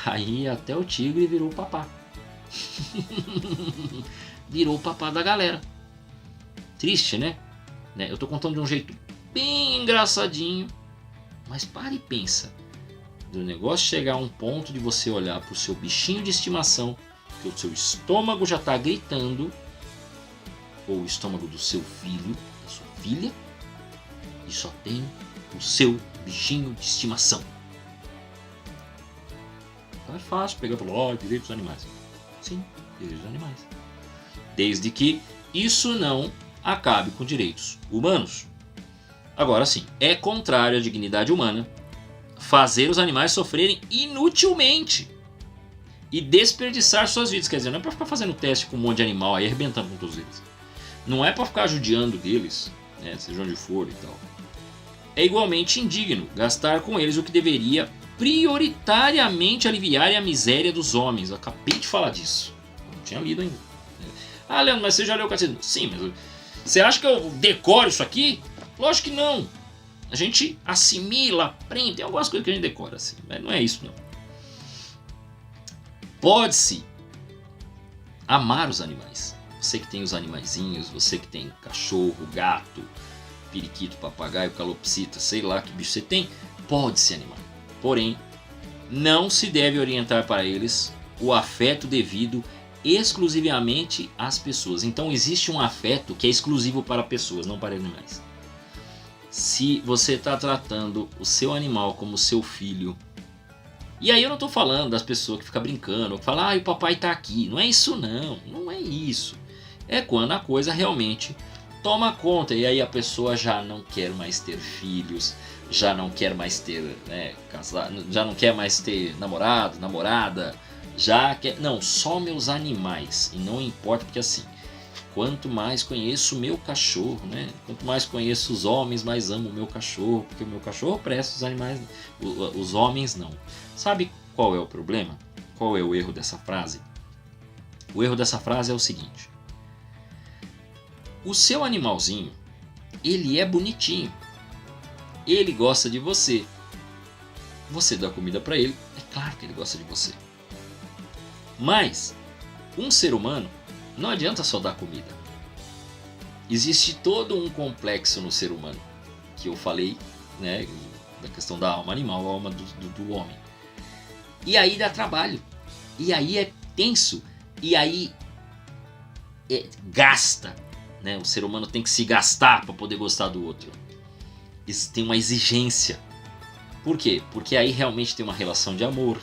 Aí até o tigre virou o papá. Virou o papá da galera. Triste, né? Eu tô contando de um jeito bem engraçadinho, mas para e pensa. Do negócio chegar a um ponto de você olhar para o seu bichinho de estimação, que o seu estômago já está gritando, ou o estômago do seu filho, da sua filha, e só tem o seu bichinho de estimação. Então é fácil pegar e falar, direitos dos animais. Sim, direitos dos animais. Desde que isso não acabe com direitos humanos. Agora sim, é contrário à dignidade humana fazer os animais sofrerem inutilmente e desperdiçar suas vidas. Quer dizer, não é para ficar fazendo teste com um monte de animal aí, arrebentando com todos eles. Não é para ficar judiando deles, né, seja onde for e tal. É igualmente indigno gastar com eles o que deveria prioritariamente aliviar a miséria dos homens. Eu acabei de falar disso. Eu não tinha lido ainda. Ah, Leandro, mas você já leu o catecismo? Sim, mas você acha que eu decoro isso aqui? Lógico que não. A gente assimila, aprende, tem algumas coisas que a gente decora assim, mas não é isso não. Pode-se amar os animais. Você que tem os animaizinhos, você que tem cachorro, gato, periquito, papagaio, calopsita, sei lá que bicho você tem, pode se animar. Porém, não se deve orientar para eles o afeto devido exclusivamente às pessoas. Então existe um afeto que é exclusivo para pessoas, não para animais. Se você está tratando o seu animal como seu filho, e aí eu não estou falando das pessoas que ficam brincando, que falam, o papai está aqui. Não é isso não, não é isso. É quando a coisa realmente toma conta e aí a pessoa já não quer mais ter filhos, já não quer mais ter, casar, já não quer mais ter namorado, namorada, já quer, não, só meus animais. E não importa, porque assim, quanto mais conheço o meu cachorro, quanto mais conheço os homens, mais amo o meu cachorro, porque o meu cachorro presta, os animais, os homens não. Sabe qual é o problema? Qual é o erro dessa frase? O erro dessa frase é o seguinte: o seu animalzinho, ele é bonitinho, ele gosta de você, você dá comida para ele, é claro que ele gosta de você. Mas um ser humano não adianta só dar comida. Existe todo um complexo no ser humano que eu falei, da questão da alma animal, a alma do homem. E aí dá trabalho, e aí é tenso, e aí gasta. O ser humano tem que se gastar para poder gostar do outro. Isso tem uma exigência. Por quê? Porque aí realmente tem uma relação de amor.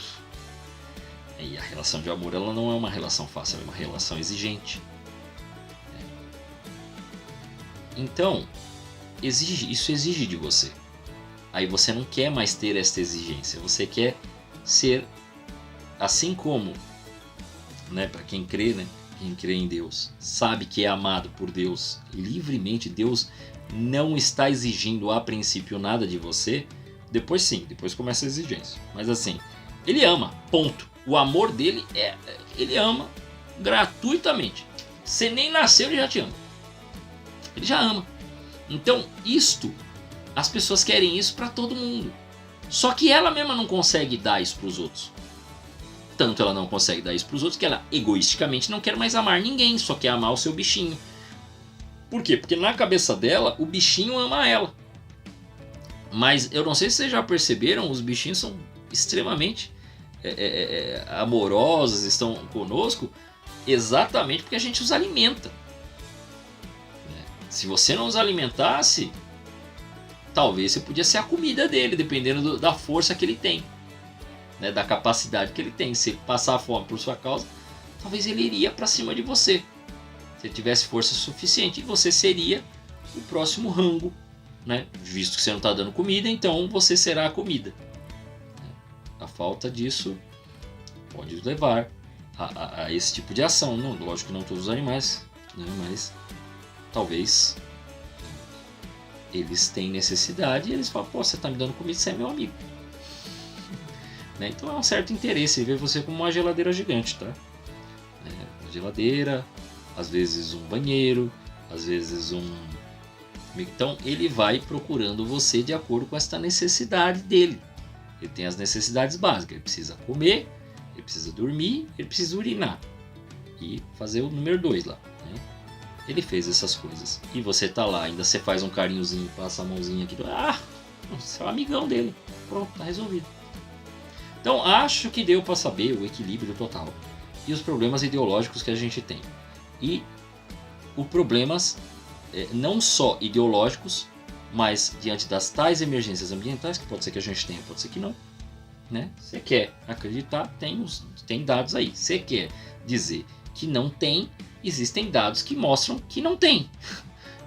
E a relação de amor, ela não é uma relação fácil, ela é uma relação exigente. Então, isso exige de você. Aí você não quer mais ter esta exigência, você quer ser assim como, para quem crê, quem crê em Deus, sabe que é amado por Deus livremente. Deus não está exigindo a princípio nada de você. Depois sim, depois começa a exigência. Mas assim, ele ama, ponto. O amor dele ele ama gratuitamente. Você nem nasceu, ele já te ama. Ele já ama. Então as pessoas querem isso para todo mundo. Só que ela mesma não consegue dar isso para os outros. Tanto ela não consegue dar isso para os outros que ela egoisticamente não quer mais amar ninguém, só quer amar o seu bichinho. Por quê? Porque na cabeça dela o bichinho ama ela. Mas eu não sei se vocês já perceberam, os bichinhos são extremamente amorosos, estão conosco exatamente porque a gente os alimenta. Se você não os alimentasse, talvez você podia ser a comida dele, dependendo da força que ele tem. Da capacidade que ele tem. Se ele passar fome por sua causa, talvez ele iria para cima de você. Se ele tivesse força suficiente, você seria o próximo rango, visto que você não está dando comida, então você será a comida. A falta disso pode levar a esse tipo de ação. Não, lógico que não todos os animais, mas talvez eles têm necessidade e eles falam, você está me dando comida, você é meu amigo. Então é um certo interesse ver você como uma geladeira gigante, tá? Uma geladeira, às vezes um banheiro, às vezes Então ele vai procurando você de acordo com esta necessidade dele. Ele tem as necessidades básicas, ele precisa comer, ele precisa dormir, ele precisa urinar. E fazer o número 2 lá. Ele fez essas coisas. E você tá lá, ainda você faz um carinhozinho, passa a mãozinha aqui. Você é o amigão dele. Pronto, tá resolvido. Então acho que deu para saber o equilíbrio total e os problemas ideológicos que a gente tem. E os problemas não só ideológicos, mas diante das tais emergências ambientais, que pode ser que a gente tenha, pode ser que não. Você quer acreditar, tem dados aí. Você quer dizer que não tem, existem dados que mostram que não tem.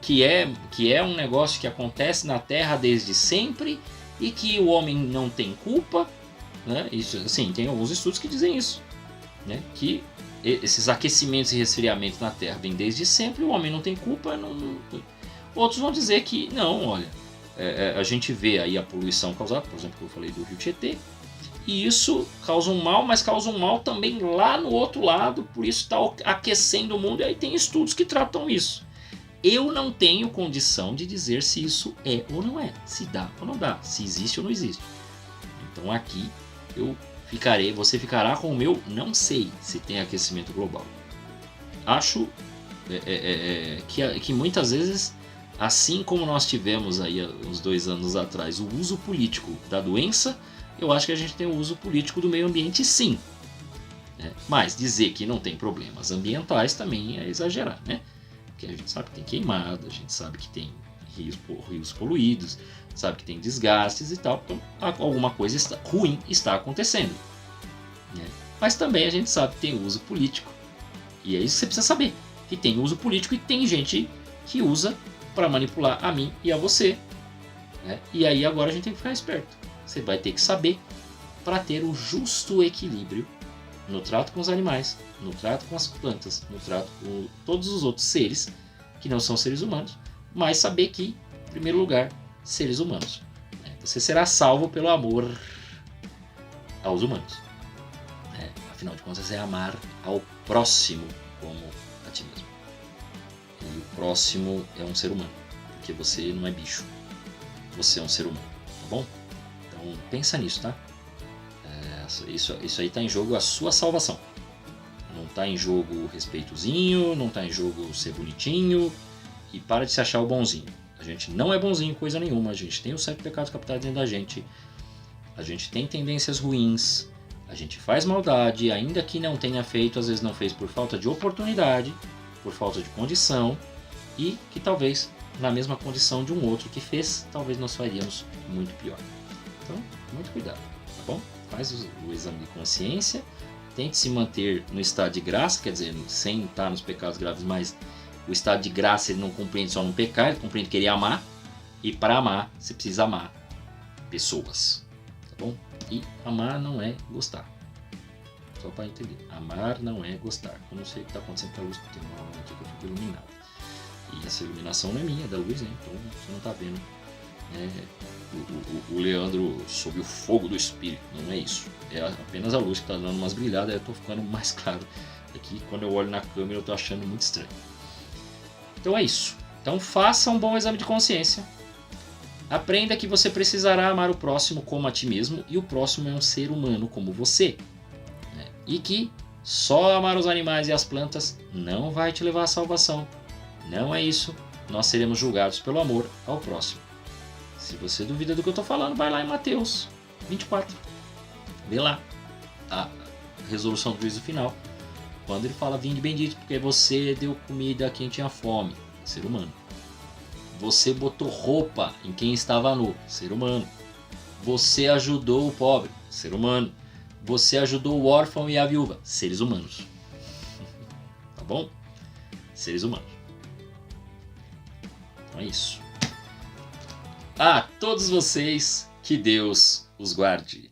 Que é um negócio que acontece na Terra desde sempre e que o homem não tem culpa. Isso, assim, tem alguns estudos que dizem isso, que esses aquecimentos e resfriamentos na Terra vêm desde sempre, o homem não tem culpa. Outros vão dizer que não, olha, a gente vê aí a poluição causada, por exemplo, que eu falei do Rio Tietê, e isso causa um mal, mas causa um mal também lá no outro lado, por isso está aquecendo o mundo, e aí tem estudos que tratam isso. eu não tenho condição de dizer se isso é ou não é, se dá ou não dá, se existe ou não existe. Então aqui você ficará com o meu não sei se tem aquecimento global. Acho que muitas vezes, assim como nós tivemos aí uns 2 anos atrás o uso político da doença, eu acho que a gente tem o uso político do meio ambiente sim. Mas dizer que não tem problemas ambientais também é exagerar, né? Porque a gente sabe que tem queimada, a gente sabe que tem rios poluídos, sabe que tem desgastes e tal, então alguma coisa ruim está acontecendo. Mas também a gente sabe que tem uso político, e é isso que você precisa saber, que tem uso político e tem gente que usa para manipular a mim e a você. E aí agora a gente tem que ficar esperto. Você vai ter que saber para ter o justo equilíbrio no trato com os animais, no trato com as plantas, no trato com todos os outros seres que não são seres humanos, mas saber que, em primeiro lugar, seres humanos. Você será salvo pelo amor aos humanos. Afinal de contas, é amar ao próximo como a ti mesmo. E o próximo é um ser humano, porque você não é bicho. Você é um ser humano, tá bom? Então pensa nisso, tá? Isso aí está em jogo a sua salvação. Não está em jogo o respeitozinho, não está em jogo ser bonitinho. E para de se achar o bonzinho. A gente não é bonzinho coisa nenhuma. A gente tem os 7 pecados capitais dentro da gente. A gente tem tendências ruins. A gente faz maldade, ainda que não tenha feito, às vezes não fez por falta de oportunidade, por falta de condição. E que talvez na mesma condição de um outro que fez, talvez nós faríamos muito pior. Então, muito cuidado, tá bom? Faz o exame de consciência, tente se manter no estado de graça, quer dizer, sem estar nos pecados graves, mas o estado de graça ele não compreende só não pecar, ele compreende querer amar, e para amar você precisa amar pessoas, tá bom? E amar não é gostar, só para entender, amar não é gostar. Eu não sei o que está acontecendo com a luz, tem uma hora aqui que eu fico iluminado, e essa iluminação não é minha, é da luz, né? Então você não está vendo o Leandro sob o fogo do espírito, não é isso, é apenas a luz que está dando umas brilhadas, eu estou ficando mais claro aqui, quando eu olho na câmera eu estou achando muito estranho. Então é isso, então faça um bom exame de consciência, aprenda que você precisará amar o próximo como a ti mesmo, e o próximo é um ser humano como você, e que só amar os animais e as plantas não vai te levar à salvação, não é isso, nós seremos julgados pelo amor ao próximo. Se você duvida do que eu estou falando, vai lá em Mateus 24. Vê lá a resolução do juízo final. Quando ele fala, vinde bendito, porque você deu comida a quem tinha fome, ser humano. Você botou roupa em quem estava nu, ser humano. Você ajudou o pobre, ser humano. Você ajudou o órfão e a viúva, seres humanos. Tá bom? Seres humanos. Então é isso. A todos vocês, que Deus os guarde.